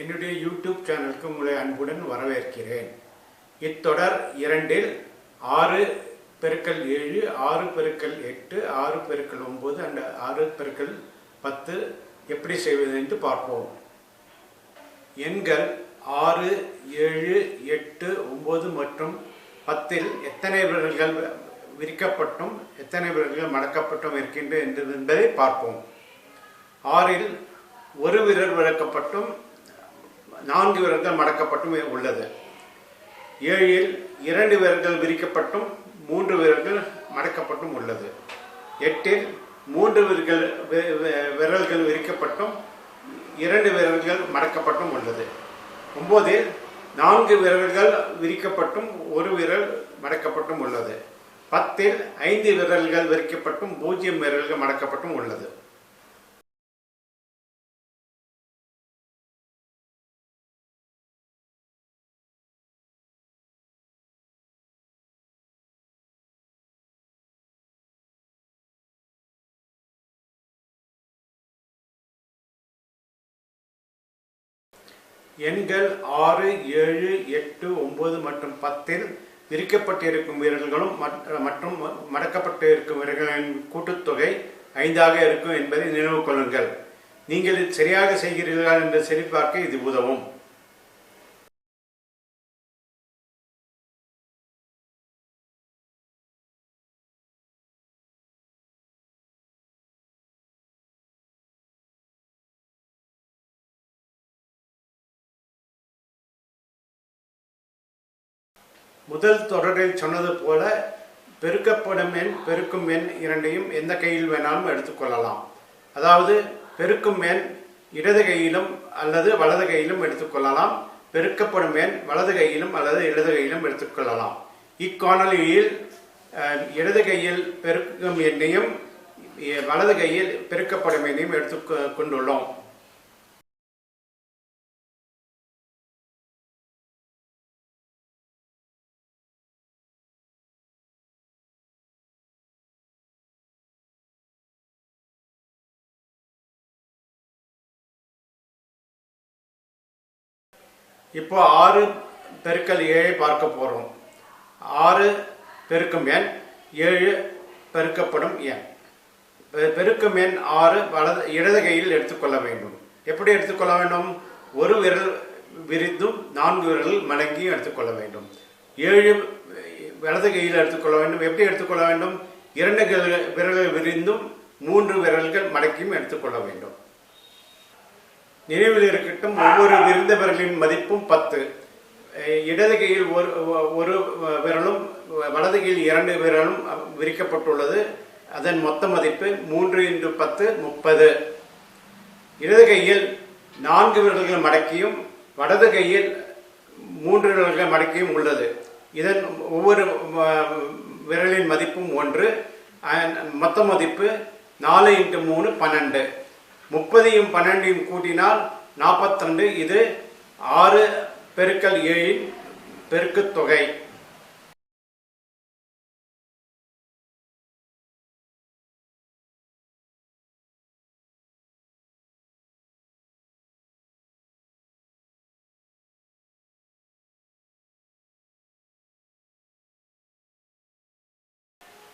என்னுடைய யூடியூப் சேனலுக்கு உங்களை அன்புடன் வரவேற்கிறேன். இத்தொடர் 2இல் 6 பெருக்கல் 7, 6 பெருக்கல் 8, 6 பெருக்கல் 9 and 6 பெருக்கல் 10 எப்படி செய்வது என்று பார்ப்போம். எண்கள் 6, 7, 8, 9 மற்றும் 10இல் எத்தனை விரல்கள் விரிக்கப்பட்டும் எத்தனை விரல்கள் மடக்கப்பட்டும் இருக்கின்றன என்பதை பார்ப்போம். 6இல் ஒரு விரல் விளக்கப்பட்டும் 4 விரல்கள் மடக்கப்பட்டும் உள்ளது. 7இல் 2 விரல்கள் விரிக்கப்பட்டும் 3 விரல்கள் மடக்கப்பட்டும் உள்ளது. 8இல் 3 விரல்கள் விரிக்கப்பட்டும் 2 விரல்கள் மடக்கப்பட்டும் உள்ளது. 9இல் 4 விரல்கள் விரிக்கப்பட்டும் 1 விரல் மடக்கப்பட்டும் உள்ளது. 10இல் 5 விரல்கள் விரிக்கப்பட்டும் 0 விரல்கள் மடக்கப்பட்டும் உள்ளது. எண்கள் 6, 7, 8, 9 மற்றும் 10இல் விரிக்கப்பட்டிருக்கும் விரல்களும் மற்றும் மடக்கப்பட்டு இருக்கும் விரல்களின் கூட்டுத்தொகை 5ஆக இருக்கும் என்பதை நினைவு கொள்ளுங்கள். நீங்கள் சரியாக செய்கிறீர்களா என்று சரிபார்க்க இது உதவும். முதல் தொடரில் சொன்னது போல பெருக்கப்படும் எண் பெருக்கும் எண் இரண்டையும் எந்த கையில் வேணாலும் எடுத்துக்கொள்ளலாம். அதாவது பெருக்கும் எண் இடது கையிலும் அல்லது வலது கையிலும் எடுத்துக்கொள்ளலாம். பெருக்கப்படும் எண் வலது கையிலும் அல்லது இடது கையிலும் எடுத்துக்கொள்ளலாம். இக்காணொலியில் இடது கையில் பெருக்கும் எண்ணையும் வலது கையில் பெருக்கப்படும் எண்ணையும் எடுத்துக்கொண்டுள்ளோம். இப்போ 6 பெருக்கல் 7 பார்க்க போகிறோம். 6 பெருக்கும் எண் 7 பெருக்கப்படும் எண். பெருக்கும் எண் 6 இடது கையில் எடுத்துக்கொள்ள வேண்டும். எப்படி எடுத்துக்கொள்ள வேண்டும்? ஒரு விரல் விரித்தும் 4 விரல் மடங்கியும் எடுத்துக்கொள்ள வேண்டும். 7 வலது கையில் எடுத்துக்கொள்ள வேண்டும். எப்படி எடுத்துக்கொள்ள வேண்டும்? 2 விரல்கள் விரிந்தும் 3 விரல்கள் மடக்கியும் எடுத்துக்கொள்ள வேண்டும். நினைவில் இருக்கட்டும், ஒவ்வொரு விரிந்த விரலின் மதிப்பும் 10. இடது கையில் ஒரு விரலும் வலது கையில் 2 விரலும் விரிக்கப்பட்டுள்ளது. அதன் மொத்த மதிப்பு 3 × 10 30. இடது கையில் 4 விரல்கள் மடக்கியும் வலது கையில் 3 விரல்கள் மடக்கியும் உள்ளது. இதன் ஒவ்வொரு விரலின் மதிப்பும் 1. மொத்த மதிப்பு 4 × 3 12. 30ஐயும் 12ஐயும் கூட்டினால் 42. இது 6 பெருக்கல் 7 பெருக்குத் தொகை.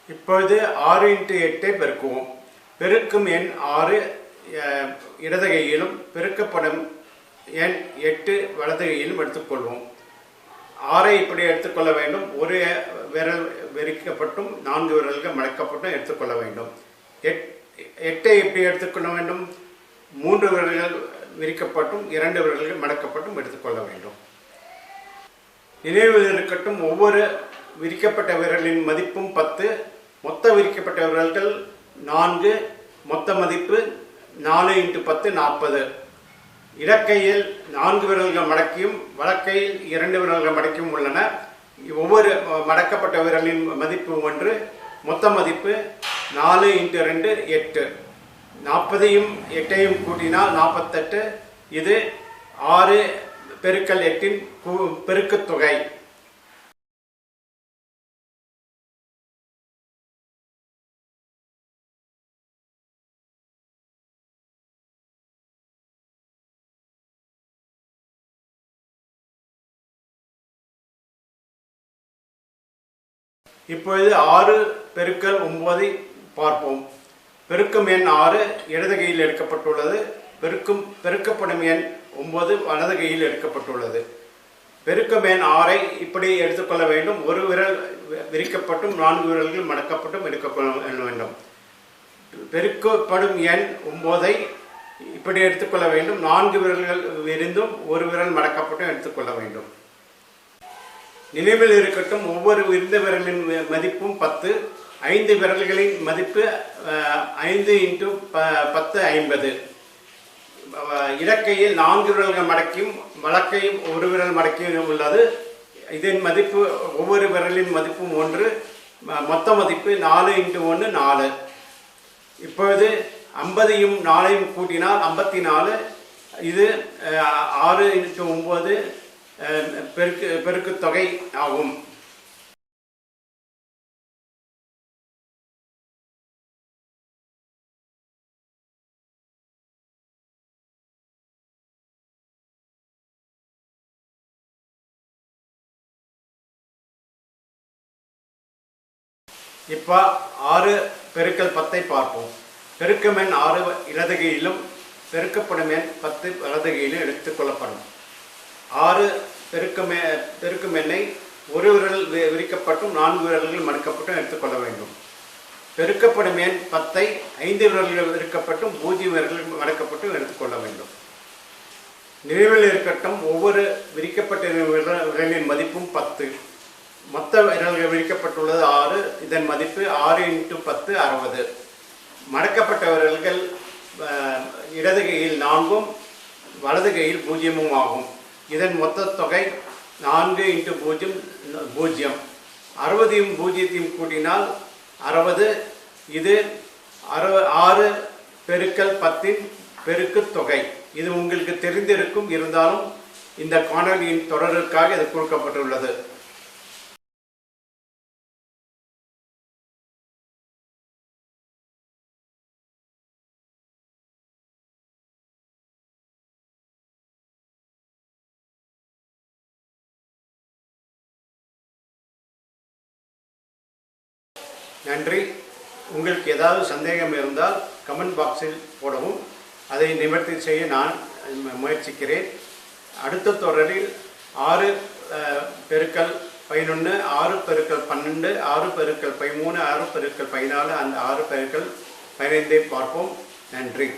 இப்பொழுது 6 × 8 பெருக்குவோம். பெருக்கும் எண் 6 இடது கையிலும் பெருக்கப்படும் எண் 8 வலது கையிலும் எடுத்துக்கொள்வோம். 6ஐ இப்படி எடுத்துக்கொள்ள வேண்டும். ஒரு விரல் விரிக்கப்பட்டும் 4 விரல்கள் மடக்கப்பட்டும் எடுத்துக்கொள்ள வேண்டும். 8ஐ எப்படி எடுத்துக்கொள்ள வேண்டும்? 3 விரல்கள் விரிக்கப்பட்டும் 2 விரல்கள் மடக்கப்பட்டும் எடுத்துக்கொள்ள வேண்டும். நினைவில் இருக்கட்டும், ஒவ்வொரு விரிக்கப்பட்ட விரலின் மதிப்பும் 10. மொத்த விரிக்கப்பட்ட விரல்கள் 4. மொத்த மதிப்பு 4 × 10 40. இடக்கையில் 4 விரல்கள் மடக்கியும் வலக்கையில் 2 விரல்கள் மடக்கியும் உள்ளன. ஒவ்வொரு மடக்கப்பட்ட விரலின் மதிப்பு 1. மொத்த மதிப்பு 4 × 2 8. 40ஐயும் 8ஐயும் கூட்டினால் 48. இது 6 பெருக்கல் 8 பெருக்குத் தொகை. இப்பொழுது 6 பெருக்கல் 9 பார்ப்போம். பெருக்கும் எண் 6 இடது கையில் எடுக்கப்பட்டுள்ளது. பெருக்கப்படும் எண் 9 வலது கையில் எடுக்கப்பட்டுள்ளது. பெருக்கும் எண் 6ஐ இப்படி எடுத்துக்கொள்ள வேண்டும். ஒரு விரல் விரிக்கப்பட்டும் 4 விரல்கள் மடக்கப்பட்டும் எடுத்துக்கொள்ள வேண்டும். பெருக்கப்படும் எண் 9ஐ இப்படி எடுத்துக்கொள்ள வேண்டும். 4 விரல்கள் விரிந்தும் ஒரு விரல் மடக்கப்பட்டும் எடுத்துக்கொள்ள வேண்டும். நினைவில் இருக்கட்டும், ஒவ்வொரு விரிந்த விரலின் மதிப்பும் 10. 5 விரல்களின் மதிப்பு 5 × 10 50. இடக்கையில் 4 விரல்கள் மடக்கியும் வலக்கையும் ஒரு விரல் மடக்கியும் உள்ளது. இதன் மதிப்பு ஒவ்வொரு விரலின் மதிப்பும் 1. மொத்த மதிப்பு 4 × 1 4. இப்பொழுது 50ஐயும் 4ஐயும் கூட்டினால் 54. இது 6 × 9 பெருக்கு தொகை ஆகும். இப்போ 6 பெருக்கல் 10ஐ பார்ப்போம். பெருக்கும் எண் 6 இடது கையிலும் பெருக்கப்படும் எண் 10 வலது கையிலும் எடுத்துக்கொள்ளப்படும். 6 பெருக்கும் எண்ணை ஒரு விரல் விரிக்கப்பட்டும் 4 விரல்கள் மடக்கப்பட்டும் எடுத்துக்கொள்ள வேண்டும். பெருக்கப்படும் எண் 10ஐ 5 விரல்கள் விரிக்கப்பட்டும் 0 விரல்கள் மடக்கப்பட்டும் எடுத்துக்கொள்ள வேண்டும். நினைவில் இருக்கட்டும், ஒவ்வொரு விரிக்கப்பட்ட விரலின் மதிப்பும் 10. மொத்த விரல்கள் விரிக்கப்பட்டுள்ளது 6. இதன் மதிப்பு 6 × 10 60. மடக்கப்பட்ட விரல்கள் இடது கையில் 4ம் வலது கையில் 0ம் ஆகும். இதன் மொத்த தொகை 4 × 0 0. 60ஐயும் 0ஐயும் கூட்டினால் 60. இது 6 பெருக்கல் 10இன் பெருக்கு தொகை. இது உங்களுக்கு தெரிந்திருக்கும். இருந்தாலும் இந்த காணொலியின் தொடருக்காக இது கொடுக்கப்பட்டுள்ளது. நன்றி. உங்களுக்கு ஏதாவது சந்தேகம் இருந்தால் கமெண்ட் பாக்ஸில் போடவும். அதை நிவர்த்தி செய்ய நான் முயற்சிக்கிறேன். அடுத்த தொடரில் 6 பெருக்கல் 11, 6 பெருக்கல் 12, 6 பெருக்கல் 13, 6 பெருக்கல் 14, அந்த 6 பெருக்கல் 15ஐ பார்ப்போம். நன்றி.